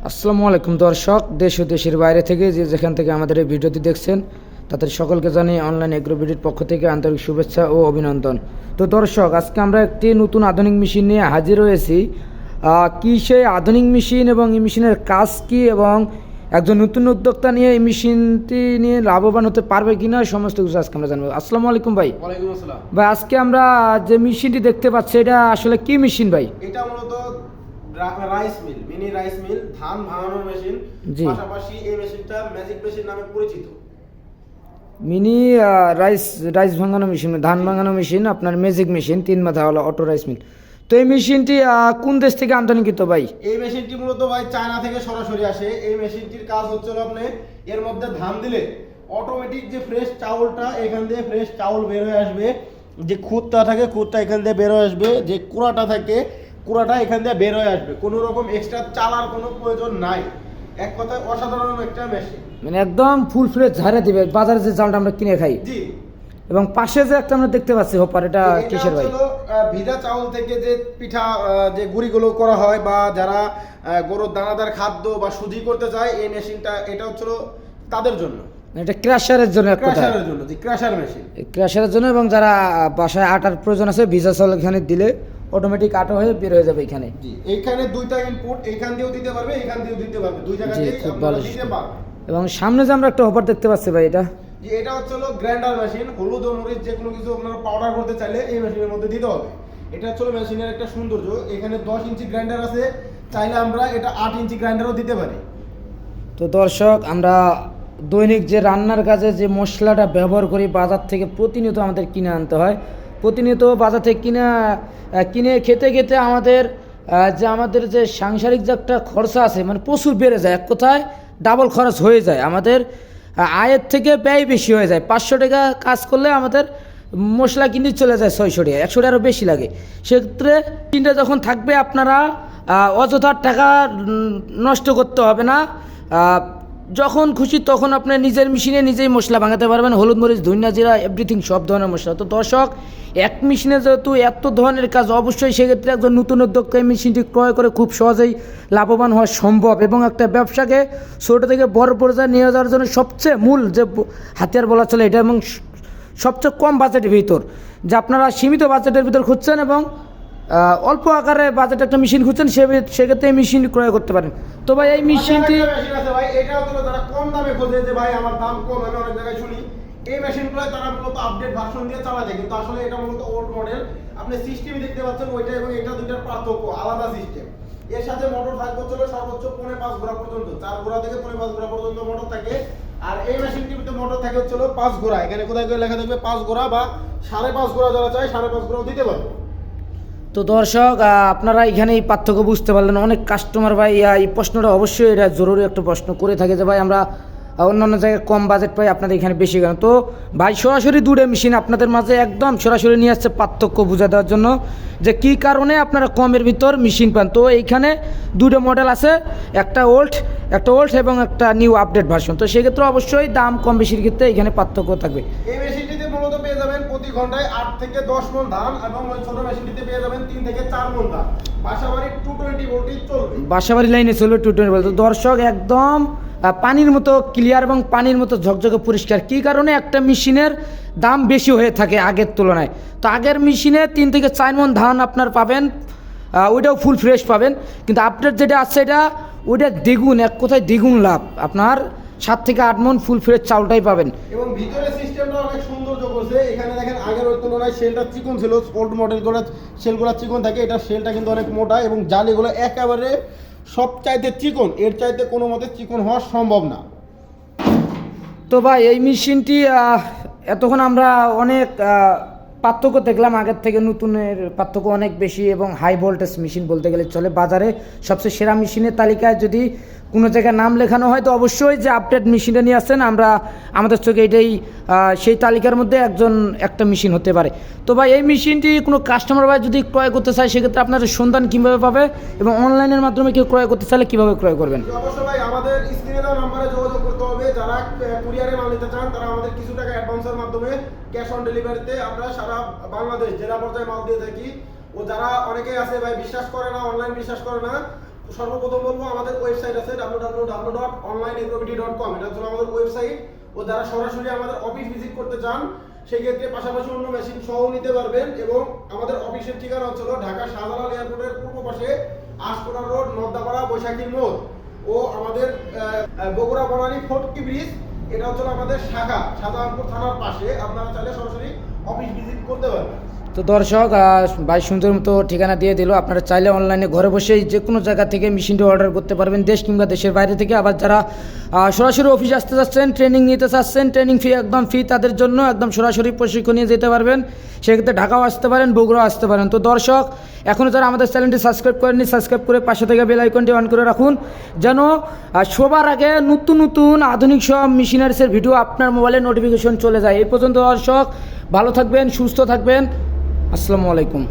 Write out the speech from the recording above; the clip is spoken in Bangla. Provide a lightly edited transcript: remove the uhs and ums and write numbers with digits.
আসসালামু আলাইকুম দর্শক, দেশ ও দেশের বাইরে থেকে যে যেখান থেকে আমাদের এই ভিডিওটি দেখছেন তাদের সকলকে জানিয়ে অনলাইন এগ্রো ভিডিওর পক্ষ থেকে আন্তরিক শুভেচ্ছা ও অভিনন্দন। তো দর্শক, আজকে আমরা একটি নতুন আধুনিক মেশিন নিয়ে হাজির হয়েছি। কি সেই আধুনিক মেশিন এবং এই মেশিনের কাজ কি এবং একজন নতুন উদ্যোক্তা নিয়ে এই মেশিনটি নিয়ে লাভবান হতে পারবে কিনা সমস্ত কিছু আজকে আমরা জানবো। আসসালামু আলাইকুম ভাই। ওয়ালাইকুম আসসালাম ভাই, আজকে আমরা যে মেশিনটি দেখতে পাচ্ছি এটা আসলে কি মেশিন ভাই? এটা মূলত rice mill, mini rice mill, ধান ভাঙানোর মেশিন। জি। পাশাপাশি এই মেশিনটা ম্যাজিক মেশিন নামে পরিচিত। মিনি রাইস ভাঙানো মেশিন, ধান ভাঙানো মেশিন, আপনার ম্যাজিক মেশিন, 3 মাথাওয়ালা অটো রাইস মিল। তো এই মেশিনটি কোন দেশ থেকে আমদানিকৃত ভাই? এই মেশিনটি মূলত ভাই চায়না থেকে সরাসরি আসে। এই মেশিনটির কাজ হচ্ছে আপনি এর মধ্যে ধান দিলে অটোমেটিক যে ফ্রেশ চাউলটা এখান দিয়ে ফ্রেশ চাউল বের হয়ে আসবে। যে খুদটা থাকে খুদটা এখান দিয়ে বের হয়ে আসবে, যে কুড়াটা থাকে কুড়াটা এখান দিয়ে বের হয়ে আসবে। কোনো রকম এক্সট্রা চালার কোনো প্রয়োজন নাই। এক কথায় অসাধারণ একটা মেশিন, মানে একদম ফুল ফ্লেজ ঝাড়ে দিবে বাজারে যে চালটা আমরা কিনে খাই। জি। এবং পাশে যে একটা আমরা দেখতে পাচ্ছি হোপার, এটা কিসের ভাই? ভিজা চাউল থেকে যে পিঠা যে গুঁড়িগুলো করা হয় বা যারা গরুর দানাদার খাদ্য বা সুজি করতে চায়, এই মেশিনটা এটা হচ্ছে তাদের জন্য। এটা ক্রাশারের জন্য, এক কথা ক্রাশারের জন্য, জি, ক্রাশার মেশিন। ক্রাশারের জন্য, এবং যারা বাসায় আটার প্রয়োজন আছে ভিজা চাল এখানে দিলে অটোমেটিক আটা হয়ে বের হয়ে যাবে এখানে। জি, এইখানে দুইটা ইনপুট, এইখান দিয়েও দিতে পারবে, এইখান দিয়েও দিতে পারবে, দুই জায়গাতেই খুব আপনারা ভালো দিতে পারবে। এবং সামনে যে আমরা একটা হোপার দেখতে পাচ্ছি ভাই, এটা যে এটা হচ্ছে গ্রাইন্ডার মেশিন। হলুদ ও মরিচ যে কোনো কিছু আপনারা পাউডার করতে চাইলে এই মেশিনের মধ্যে দিতে হবে। এটা হচ্ছে মেশিনের একটা সৌন্দর্য। এখানে 10 ইঞ্চি গ্রাইন্ডার আছে, চাইলে আমরা এটা 8 ইঞ্চি গ্রাইন্ডারও দিতে পারি। তো দর্শক, আমরা দৈনিক যে রান্নার কাজে যে মশলাটা ব্যবহার করি বাজার থেকে প্রতিনিয়ত আমাদের কিনে আনতে হয়। প্রতিনিয়ত বাজার থেকে কিনে খেতে খেতে আমাদের যে সাংসারিক যে একটা খরচা আছে, মানে প্রচুর বেড়ে যায়। এক কথায় ডাবল খরচ হয়ে যায়, আমাদের আয়ের থেকে ব্যয় বেশি হয়ে যায়। 500 টাকা কাজ করলে আমাদের মশলা কিনে চলে যায় 600 টাকা, 100 টাকারও বেশি লাগে। সেক্ষেত্রে তিনটা যখন থাকবে, আপনারা অযথা টাকা নষ্ট করতে হবে না। যখন খুশি তখন আপনি নিজের মেশিনে নিজেই মশলা ভাঙাতে পারবেন, হলুদ মরিচ ধনিয়া জিরা এভরিথিং, সব ধরনের মশলা। তো দর্শক, এক মেশিনে যেহেতু এত ধরনের কাজ, অবশ্যই সেক্ষেত্রে একজন নতুন উদ্যোক্তা এই মেশিনটি ক্রয় করে খুব সহজেই লাভবান হওয়া সম্ভব। এবং একটা ব্যবসাকে ছোটো থেকে বড় পর্যায়ে নিয়ে যাওয়ার জন্য সবচেয়ে মূল যে হাতিয়ার বলা চলে এটা, এবং সবচেয়ে কম বাজেটের ভিতর, যে আপনারা সীমিত বাজেটের ভিতর খুঁজছেন এবং অল্প আকারে বাজেট একটা মেশিন খুঁজছেন, সেক্ষেত্রে এই মেশিন ক্রয় করতে পারেন। তো ভাই, এই মেশিনটি মেশিন আছে ভাই, এটাও তো যারা কম দামে খোঁজে যে ভাই আমার দাম কম, আমি অনেক জায়গায় শুনি এই মেশিনগুলো তারা মূলত আপডেট ভার্সন দিয়ে চালা যায়, কিন্তু আসলে এটা মূলত ওল্ড মডেল। আপনি সিস্টেম দেখতে পাচ্ছেন ওইটা এবং এটা দুইটার পার্থক্য, আলাদা সিস্টেম। এর সাথে মোটর থাকবে সর্বোচ্চ 5.5 ঘোড়া পর্যন্ত, 4 ঘোড়া থেকে 5.5 ঘোড়া পর্যন্ত মোটর থাকে। আর এই মেশিনটিতে মোটর থাকে 5 ঘোড়া। এখানে কোথায় করে লেখা থাকবে 5 ঘোড়া বা 5.5 ঘোড়া, যারা চায় 5.5 ঘোড়াও দিতে পারবে। তো দর্শক, আপনারা এখানে এই পার্থক্য বুঝতে পারলেন। অনেক কাস্টমার ভাই এই প্রশ্নটা অবশ্যই এটা জরুরি একটা প্রশ্ন করে থাকে যে ভাই আমরা অন্যান্য জায়গায় কম বাজেট পাই, আপনাদের এখানে বেশি কেন? তো ভাই সরাসরি দুটো মেশিন আপনাদের মাঝে একদম সরাসরি নিয়ে আসছে পার্থক্য বোঝা দেওয়ার জন্য, যে কী কারণে আপনারা কমের ভিতর মেশিন পান। তো এইখানে দুটো মডেল আছে, একটা ওল্ড এবং একটা নিউ আপডেট ভার্সন। তো সেক্ষেত্রে অবশ্যই দাম কম বেশির ক্ষেত্রে এখানে পার্থক্য থাকবে। এই মেশিনটিতে মূলত পেয়ে যাবেন প্রতি ঘন্টায় 8 থেকে 10 মণ ধান, এবং ওই ছোট মেশিনটিতে পেয়ে যাবেন 3 থেকে 4 মণ ধান। বাসাবাড়ি 220 ভোল্টেজ চলবে, বাসাবাড়ি লাইনে চলবে 220 ভোল্ট। তো দর্শক, একদম পানির মতো ক্লিয়ার এবং পানির মতো ঝকঝকে পরিষ্কার। কী কারণে? একটা মেশিনের দাম বেশি হয়ে থাকে আগের তুলনায়। তো আগের মেশিনে 3 থেকে 4 মণ ধান আপনার পাবেন, ওইটাও ফুল ফ্রেশ পাবেন। কিন্তু আপডেট যেটা আছে ওইটা দ্বিগুণ, এক কথায় দ্বিগুণ লাভ। আপনার 7 থেকে 8 মণ ফুল ফ্রেশ চাউলটাই পাবেন। এবং ভিতরে সিস্টেমটা অনেক সৌন্দর্য করছে। এখানে দেখেন আগের ওই তুলনায় শেলটা চিকন ছিল, ওল্ড মডেলগুলো শেলগুলো চিকন থাকে, এটা শেলটা কিন্তু অনেক মোটা এবং জালিগুলো একেবারে সব চাইতে চিকন, এর চাইতে কোনো মতে চিকন হওয়া সম্ভব না। তো ভাই, এই মেশিনটি এতক্ষণ আমরা অনেক পার্থক্য দেখলাম, আগের থেকে নতুনের পার্থক্য অনেক বেশি, এবং হাই ভোল্টেজ মেশিন বলতে গেলে চলে। বাজারে সবচেয়ে সেরা মেশিনের তালিকায় যদি কোনো জায়গায় নাম লেখানো হয়, তো অবশ্যই যে আপডেট মেশিনটা নিয়ে আসছেন, আমাদের চোখে এটাই সেই তালিকার মধ্যে একটা মেশিন হতে পারে। তো ভাই, এই মেশিনটি কোনো কাস্টমার ভাই যদি ক্রয় করতে চায়, সেক্ষেত্রে আপনাদের সন্ধান কীভাবে পাবে এবং অনলাইনের মাধ্যমে কেউ ক্রয় করতে চাইলে কীভাবে ক্রয় করবেন? অবশ্যই ভাই, আমাদের স্ক্রিনে দেওয়া নম্বরে যোগাযোগ করতে হবে। যারা কুরিয়ারে মাল নিতে চান তারা আমাদের কিছু টাকা অ্যাডভান্সের মাধ্যমে ক্যাশ অন ডেলিভারিতে আমরা সারা বাংলাদেশ জেলা পর্যায়ে মাল দিয়ে থাকি। ও যারা অনেকেই আছে ভাই বিশ্বাস করে না, অনলাইন বিশ্বাস করে না, সর্বপ্রথম বলবো আমাদের ওয়েবসাইট আছে www.onlineagrobidy.com, এটা হচ্ছে আমাদের ওয়েবসাইট। ও যারা সরাসরি আমাদের অফিস ভিজিট করতে চান সেই ক্ষেত্রে পাশাপাশি অন্য মেশিন সহ নিতে পারবেন। এবং আমাদের অফিসের ঠিকানা হচ্ছে ঢাকা শাহজালাল এয়ারপোর্টের পূর্ব পাশে আশকোনা রোড, নর্দাপাড়া, বৈশাখী মোড়। ও আমাদের বগুড়া বনানী ফটকি ব্রিজ, এটা হচ্ছে আমাদের শাখা শাহজাহানপুর থানার পাশে। আপনারা চাইলে সরাসরি অফিস ভিজিট করতে পারবেন। তো দর্শক ভাই সুন্দর মতো ঠিকানা দিয়ে দিল। আপনারা চাইলে অনলাইনে ঘরে বসেই যে কোনো জায়গা থেকে মেশিনটা অর্ডার করতে পারবেন, দেশ কিংবা দেশের বাইরে থেকে। আবার যারা সরাসরি অফিসে আসতে চাচ্ছেন, ট্রেনিং নিতে চাচ্ছেন, ট্রেনিং ফি একদম ফি তাদের জন্য, একদম সরাসরি প্রশিক্ষণ নিয়ে যেতে পারবেন। সেক্ষেত্রে ঢাকাও আসতে পারেন, বগুড়াও আসতে পারেন। তো দর্শক, এখনও যারা আমাদের চ্যানেলটি সাবস্ক্রাইব করেননি, সাবস্ক্রাইব করে পাশে থেকে বেল আইকনটি অন করে রাখুন, যেন সবার আগে নতুন নতুন আধুনিক সব মেশিনারিসের ভিডিও আপনার মোবাইলে নোটিফিকেশন চলে যায়। এই পর্যন্ত দর্শক ভালো থাকবেন, সুস্থ থাকবেন। আসসালামু আলাইকুম।